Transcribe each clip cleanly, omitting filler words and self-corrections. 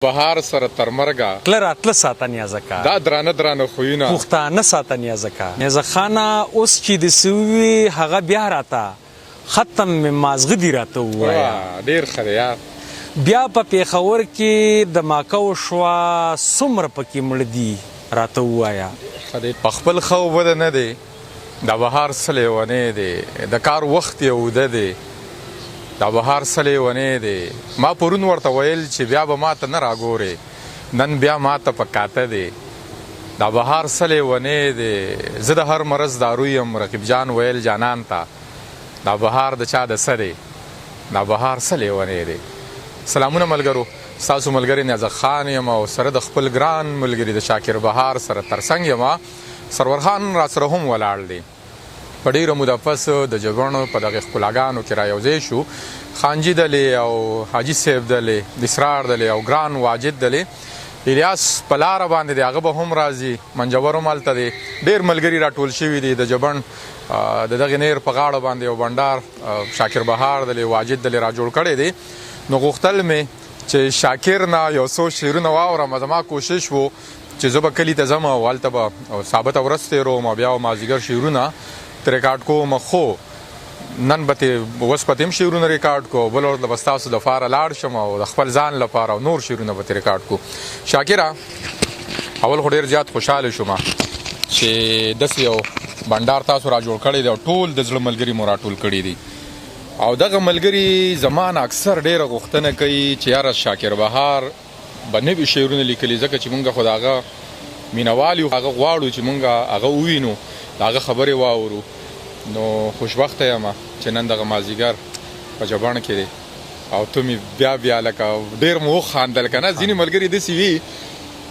بهار سره تر مرګه تله راتله ساته نیازه کا دا درانه خویونه پښتانه ساته نیازه کا نیازه خانه اوس چې د سوي هغه بیا راته ختم مازغه دی راته وایا ډیر خره یار بیا په پیښور کې د ماکو شوا سمر پکې مړ دی راته وایا خدای په خپل خو ود نه دی د بهار سله ونه دی د کار وخت یو دی دا بهار سلی ونه دی ما پرون ورته ویل چې بیا به ما ته نه راګورې نن بیا ما ته په کاته دی دا بهار سلی ونه دی زه د هر مرض دارو یم رقیب جان ویل جانان ته دا بهار د چا د څه دی دا بهار سلی ونه دی سلامونه ملګرو ستاسو ملګری نیازه خان یم او سره د خپل ګران ملګري د شاکر بهار سره ترڅنګ یم سرور خان را سره هم ولاړ دی په ډیره موده پس د جګړو په دغه ښکلاګانو کې رايوځای شو خانجي دلې او حاجي صاحب دلې د اسرار دلې او ګران واجد دلې الیاس په لاره باندې دی هغه به هم راځي منجور هم هلته دی ډېر ملګري راټول شوي دي د جبن د دغې نیر په غاړه باندې یو بنډار شاکر بهار دلې واجد دلې را جوړ کړی دی نو غوښتل مې چې شاکر نه یو څو شعرونه واورم زما کوشش و چې زه به کلي ته ځم او هلته به ثابته ورځ تېروم او بیا مازدیګر شعرونه ریکارډ کوم خو نن به ته اوس په تیم شعرونه ریکارډ کو بل ورته به ستاسو لپاره لاړ شم او د خپل ځان لپاره او نور شعرونه به ریکارډ کو شاکره اول خو ډېر زیات خوشحاله شوم چې داسې یو بنډار تاسو را جوړ کړی دی او ټول د زړه ملګري مو راټول کړي دي او دغه ملګري زمان اکثر ډېره غوښتنه کوي چې یاره شاکر بهار به نوي شعرونه لیکلي ځکه چې مونږ خو د هغه مینوال یو هغه غواړو چې مونږ هغه ووینو د هغه خبرې واورو نو خوشبخته یم چې نن دغه مازدیګر په جبڼ کې دی او ته مې بیا لکه ډېر مو وخاندل که نه ځینې ملګري داسې وي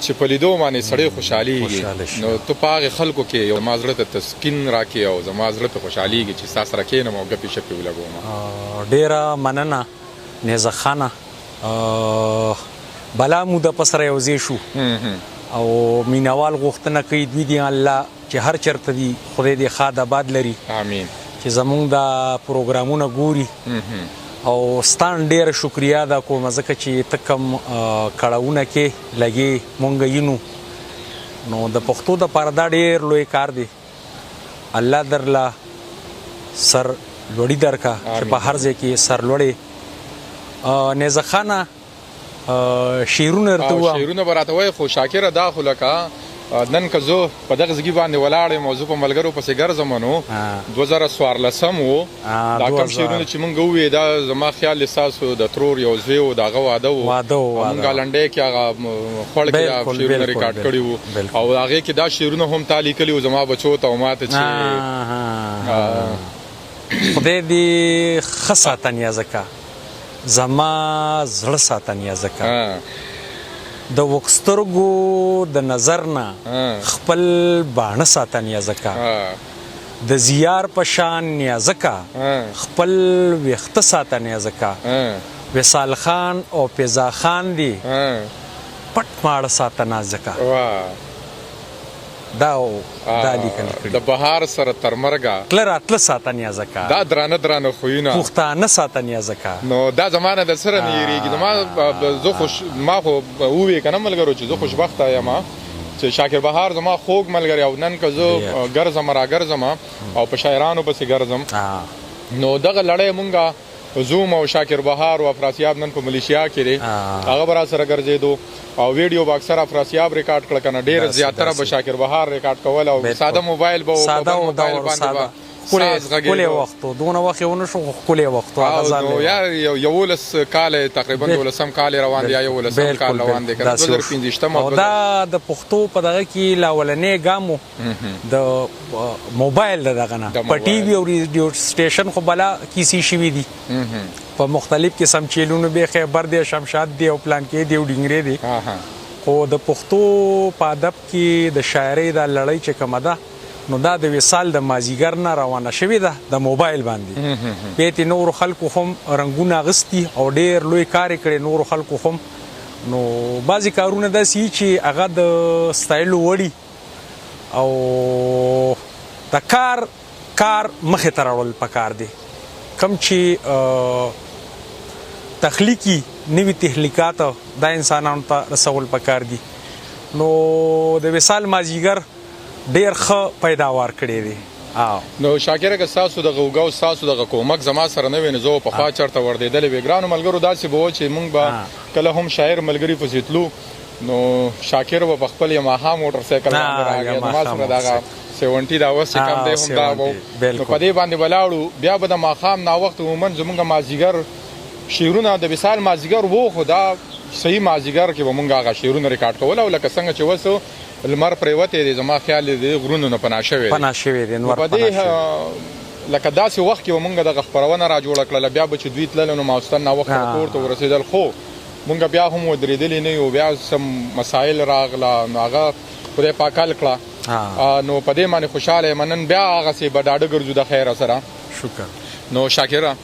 چې په لیدو باندې سړی خوشحالېږي نو ته په هغې خلکو کې زما زړه ته تسکین راکړې او زما زړه ته خوشحالېږي چې ستا سره کښېنم او ګپې شپې ولګوم ډېره مننه نیزه خانه بلا موده په سره یوځای شو او مینوال غوښتنه کوي دوی دي الله چې هر چرته دي خدای دې ښاد آباد لري امین چې زمونږ دا پروګرامونه ګوري او ستان ډېره شکریا ده کومه ځکه چې ته کوم کړاوونه کې لګې مونږ یینو نو د پښتو دپاره دا ډېر لوی کار دی الله درله سر لوړي درکا چې په هر ځای کې سر لوړې نیزه خانه شعرونه درته ووایم شعرونه به راته وایې خو شاکره دا خو لکه نن که زه په دغه ځګي باندې ولاړ یم او زه په ملګرو پسې ګرځم نو 2014 و دا کوم شعرونه چې مونږ وویې دا زما خیال ستاسو د ترور یو زوی و د هغه واده و مونږ هالنډۍ کې هغه خوړ کې شعرونه ریکارډ کړي وو او هغې کې دا شعرونه هم تا لیکلي وو زما بچو ته او ما ته چې خدای دې ښه ساته نیازه کا زما زړه ساته نیازه کا د وکسترګو د نظر نه خپل باڼه ساته نیازه کا د زیار په شان نیازه کا خپل ویښته ساته نیازه کا وصال خان او پیزا خان دی پټ ماړه ساته نیازه کا دا لیکل کړي د بهار سره تر مرګه تله راتله ساته نیازه کا دا درانه خویونه پښتانه ساته نیازه کا نو دا زمانه د سره نه یېرېږي ما خو وویې که نه ملګرو چې زه خوشبخته یم چې شاکر بهار زما خوږ ملګری او نن که زه ګرځم راګرځم او په شاعرانو پسې ګرځم نو دغه لړۍ مونږه زوم او شاکر بهار او افراسیاب نن په ملیشیا کې دی هغه به را سره ګرځېدو او ویډیو به اکثر افراسیاب ریکارډ کړه که نه ډېر زیاتره به شاکر بهار ریکارډ کول او ساده موبایل به موبایل باندې به ښکلی وخت و دونه وخت یې ونه شو خو ښکلی وخت و یا 11 کاله تقریبا 12 کال روان دی یا 11 کال روان دی 2015 او دا د پښتو په دغه کې لا اولنی ګام و د موبایل د دغه نه په ټي وي او ریډیو سټیشن خو بلا کیسې شوي دي په مختلف قسم چیلونو به خیبر دی شمشاد دی او پلان کې دی او ډینګرې دی خو د پښتو په ادب کې د شاعرۍ دا لړۍ چې کومه ده نو دا د وصال د مازدیګر نه روانه شوې ده د موبایل باندې بیا یې نورو خلکو هم رنګونه اغوستي او ډېر لوی کار یې کړی نورو خلکو هم نو بعضې کارونه داسې چې هغه د ستایلو وړي او د کار مخې ته راوړل پکار دی کم چې تخلیقي نوي تحلیقات دا انسانانو ته رسول پکار دي. نو د وصال مازیګر ډیر ښه پیداوار کړی دی. نو شاکر که تاسو د غوګاو تاسو د کومک زما سره نه ویني زه په خوا چرته وردېدلې وې ګرانو ملګرو داسې به و چې موږ به کله هم شاعر ملګري پسې تلو نو شاکر به په خپل یماها موټر سایکل باندې راغی زما سره دغه 70 دا اوس چې کم دی هم دا و نو په دې باندې ولاړو بیا به د ماښام ناوخت عموما زموږ مازیګر شعرونه د وصال مازیګر و خو دا صحیح مازیګر کې به موږ هغه شعرونه ریکارډ کول او لکه څنګه چې وسو لمر پریوتې دی زما خیال دی غرونو نه پناه شوی دی نور په دې لکه داسې وخت کې به موږ دغه خپرونه را جوړه کړله بیا به چې دوی تلل نو ماوستن ناوخته به کور ته ورسېدل خو موږ بیا هم ودرېدلي نه یو بیا سم مسایل راغله نو هغه خدای پاک حل کړه نو په دې باندې خوشحاله یم نن بیا هغسې به ډاډه ګرځو د خیره سره شکر نو شاکره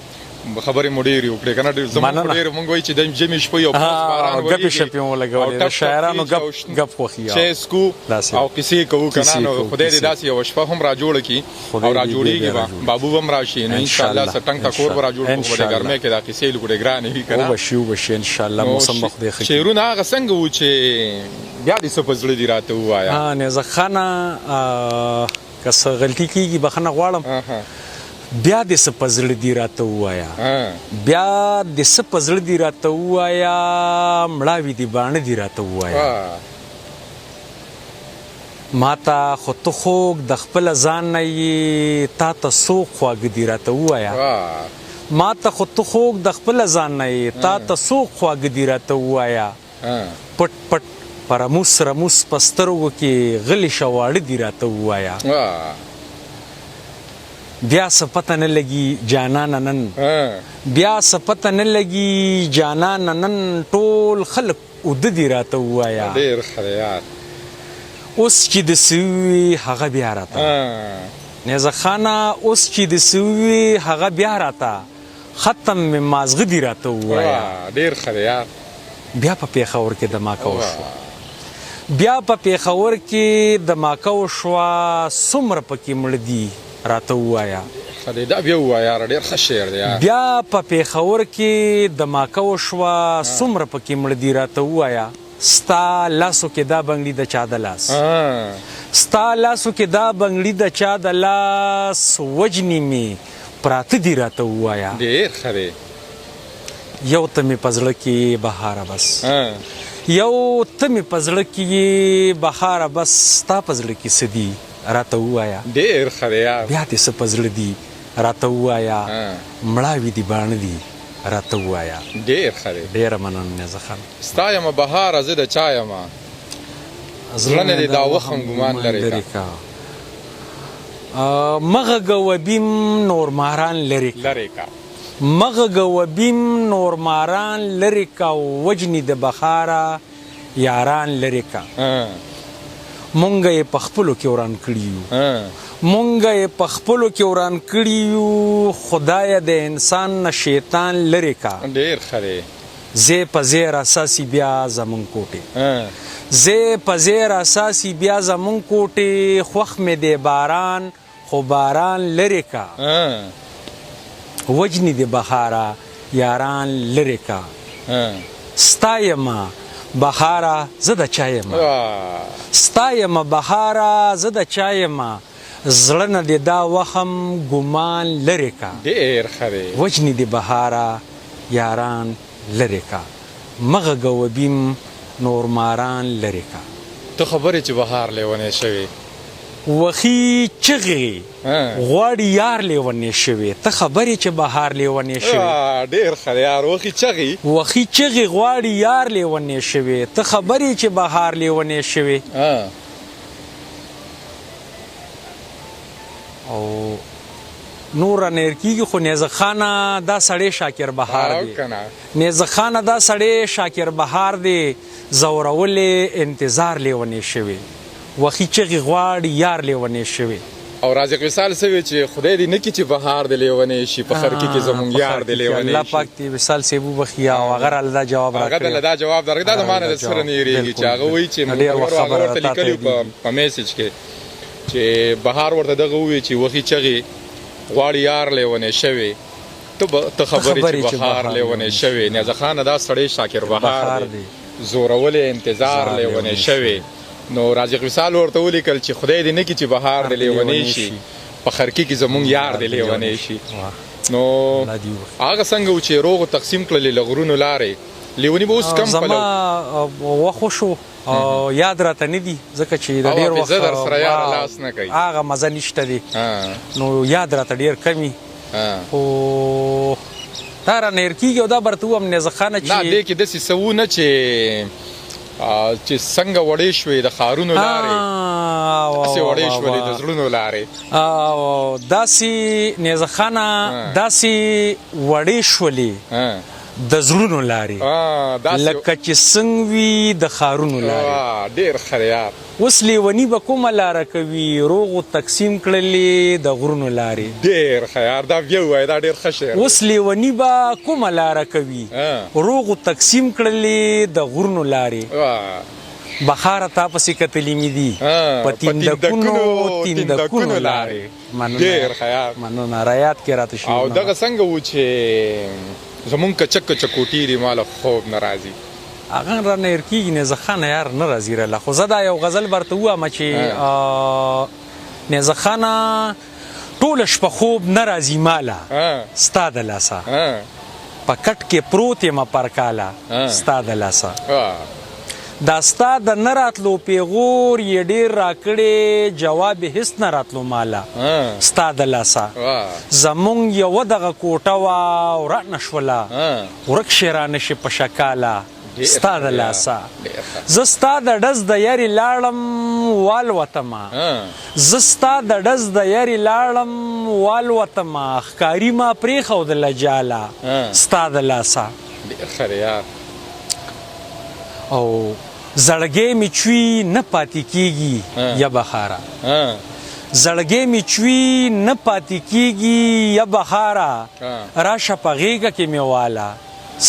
خبرې مو ډېرې وکړې که نه زموږ ډېر مونږ وایي چې د ژمي شپه یو ګپې شپې مو لګولې د شاعرانو ګپ خوښي چای څکو او کیسې کوو که نه نو خدای دې داسې یوه شپه هم را جوړه کړي او را جوړېږي به بابو به هم راشي نو انشاءالله څه ټنګ ته کور به را جوړ کړو په دې ګرمۍ کې دا کیسې لږ ګرانې وي که نه وبشي انشاءالله موسم به خدای ښه کړي شعرونه هغه څنګه وو چې بیا دې څه په زړه دي راته ووایه نیزه خانه که څه غلطي کېږي بخښنه غواړم بیا دې څه په زړه دي راته ووایه بیا دې څه په زړه دي راته ووایه مړاوي دي باڼه دي راته ووایه ما ته خو ته خوږ د خپله ځان نه یې تا ته څوک خواږه دي راته ووایه ما ته خو ته خوږ د خپله ځان نه یې تا ته څوک خواږه دي راته ووایه پټ پټ په رموس رموس په سترګو کې غلي شواړه دي راته ووایه بیا څه پته نه لګي جانانه نن بیا څه پته نه لګي جانانه نن ټول خلک اوده دي راته ووایه ډېر ښه یار اوس چې د څه ووي هغه بیا راته نیزه خانه اوس چې د څه ووي هغه بیا راته ختم مې مازغه دي راته ووایه ډېر ښه یار بیا په پېښور کې دماکه وشوه بیا په پېښور کې دماکه وشوه څومره پکې مړه دي راته ووایه دا بیا ووایه ډېر ښه شعر دی بیا په پېښور کې دماکه وشوه څومره پکې مړه دي راته ووایه ستا لاسو کې دا بنګړي د چا د لاس ستا لاسو کې دا بنګړي د چا د لاس وجنې مې پراته دي راته ووایه ډېر ښه دی یو ته مې په زړه کې بهاره بس یو ته مې په زړه کې بهاره بس ستا په زړه کې څه دي راته ووایه ډېر ښه دی یار بیا دې څه په زړه دي راته ووایه مړاوي دي باڼه دي راته ووایه ډېر ښه دی ډېره مننه نیزه خان ستا یمه بهاره زه د چا یمه زړه نه دې دا وخم ګمان لرې کا مغږه وبیم نور ماران لرې کا مغږه وبیم نور ماران لرې کا وجنې د بخاره یاران لرې کا مونږ یې په خپلو کې وران کړي یو مونږ یې په خپلو کې وران کړي یو خدایه د انسان نه شیطان لرې کا ډېر ښه دی زی په زی راساسي بیا زمونږ کوټې زی په زی راساسي بیا زمونږ کوټې خوښ مې دی باران خو باران لرې کا وجنې د بهاره یاران لرې کا ستا یمه بهاره زه د چا یمه ستا یمه بهاره زه د چا یمه زړه نه دې دا وخم ګمان لرې کا ډېر ښه دی وجنې د بهاره یاران لرې کا مغږه وبیم نور ماران لرې کا ته خبرې چې بهار لیونی شوی وخی چغې غواړي یار لیونی شوی ته خبرې چې بهار لیونی شوی ډېر ښه دی یار وخی چغې غواړي یار لیونی شوی ته خبرې چې بهار لیونی شوی او نور نیر کیږي خو نیزه خانه دا سړی شاکر بهار دی نیزه خانه دا سړی شاکر بهار دی زورولې انتظار لیونی شوی وخی چغې غواړي یار لیونی شوی او رازق وصال سوی چې خدای دې نه کړي چې بهار دې لیونی شي په خرکي کې زمونږ یار دې لیونی شي الله پاک دې وصال صاحب وبخښي او هغه راله دا جواب راکړی هغه دا جواب درکړی دا زما نه د سره نه هېرېږي چې هغه وایي چې هغه ورته لیکلي په میسج کې چې بهار ورته دغه ووایي چې وخی چغې غواړي یار لیونی شوی ته خبرې چې بهار لیونی شوی نیازه خانه دا سړی شاکر بهار دی زورولې انتظار لیونی شوی نو رازق وصال ورته ولیکل چې خدای دې نه کړي چې بهار دی لیونی شي په خرکي کې زمونږ یار دی لیونی شي نو هغه څنګه و چې روغ تقسیم کړلې له غرونو لارې لیونی به اوس کم پلو زما وخو شو یاد راته نه دي ځکه چې د ډېر وخت در سره یار لاس نه کوي هغه مزه نشته دی نو یاد راته ډېر کمی خو دا رانه هېر کېږي او دا برته ووایم نیزه خانه چې نه دې کې داسې څه وونه چې څنګه وړې شوې د ښارونو لارې داسې وړې شولې د زړونو لارې داسې نیزه خانه داسې وړې شولې د زړونو لارې لکه چې څنګه وي د ښارونو لارې ډېر ښه یار اوس لیوني به کومه لاره کوي روغو تقسیم کړلې د غرونو لارې ډېر ښه یار دا بیا ووایه دا ډېر ښه شعر اوس لیوني به کومه لاره کوي روغو تقسیم کړلې د غرونو لارې بخاره تا پسې کتلې مې دي په تیندکونو لارې ډېر ښه یار مننه رایاد کې راته شي او دغه څنګه و چې زمونږ کچک کچکوټي دي ماله خوب نه راځي هغه رانه هېر کېږي نیزه خانه یار نه راځي راله خو زه دا یو غزل برته ووایم چې نیزه خانه ټوله شپه خوب نه راځي ماله ستا د لاسه په کټ کې پروت یم پرکاله ستا د لاسه دا ستا د نه راتلو پیغور یې ډېر راکړې جواب هېڅ نه راتلو ماله ستا د لاسه زمونږ یوه دغه کوټه وه ورانه شوله ورک شې رانه شي په شکاله ستا د لاسه زه ستا د ډز د یارې لاړم والوتمه زه ستا د ډز د یارې لاړم والوتمه ښکاري ما پرېښودله جاله ستا د لاسه او زړګی مې چوي نه پاتې کېږي یا بخاره زړګی مې چوي نه پاتې کېږي یا بخاره راشه په غېږه کې مې واله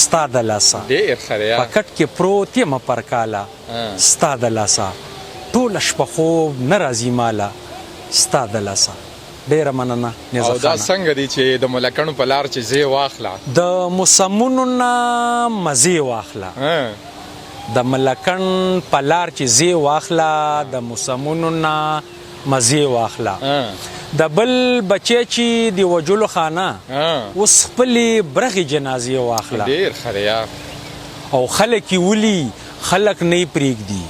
ستا د لاسه په کټ کې پروت یم پرکاله ستا د لاسه ټوله شپه خوب نه راځي ماله ستا د لاسه ډېره مننه نیزه خانه او دا څنګه دی چې د ملکڼو په لار چې ځې واخله د موسمونو نه مزې واخله د ملکن په لار چې زی واخله د موسمونو نه مزې واخله د بل بچی چې د وجلو خانه اوس خپلې برخې جنازې واخله ډېر ښه او خلک یې ولي خلک نه یې پرېږدي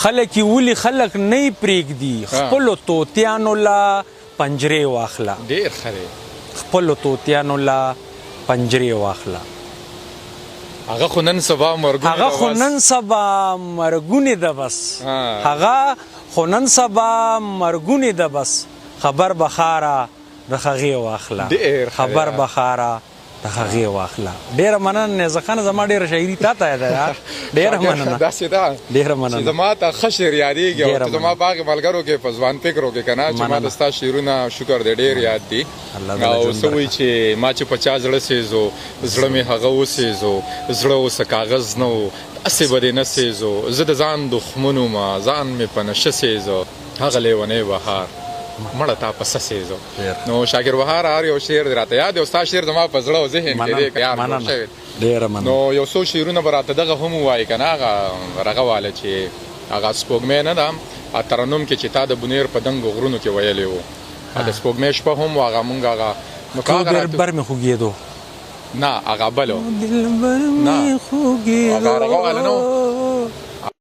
خلک یې ولي خلک نه یې پرېږدي خپلو طوطیانو له پنجرې واخله ډېر ښه خپلو طوطیانو له پنجرې واخله هغه خو نن سبا مرګونې ده بس هغه خو نن سبا مرګونې ده بس خبر بخاره د هغې واخله خبر بخاره د هغې واخله ډېره مننه نیزه خانه زما ډېره شاعري تا ته یاده ډېره مننه داسې ده ډېره مننه چې زما ته ښه شعر یادېږي او ته زما په هغې ملګرو کې په ځوان فکرو کې که نه چې ما د ستا شعرونه شکر دی ډېر یاد دي او څه وایي چې ما چې په چا زړه سیزو زړه مې هغه وسیزو زړه اوس کاغذ نه و داسې به دې نه سیزو زه د ځان دښمن ومه ځان مې په نشه سیزو هغه لیونی بهار مړه تا په څه سیزو نو شاکر بهار هر یو شعر دی راته یاد دی او ستا شعر زما په زړه او ذهن کې دی که یار جوړ شوی ډېره مننه نو یو څو شعرونه به راته دغه هم ووایي که نه هغه رغه واله چې هغه سپوږمۍ نه ده ترنم کې چې تا د بونیر په دنګو غرونو کې ویلی و د سپوږمۍ شپه هم و هغه مونږ هغه دلبر مې خوږېدو نه هغه بل و دلبر مې خوږېدو هغه رغه واله نه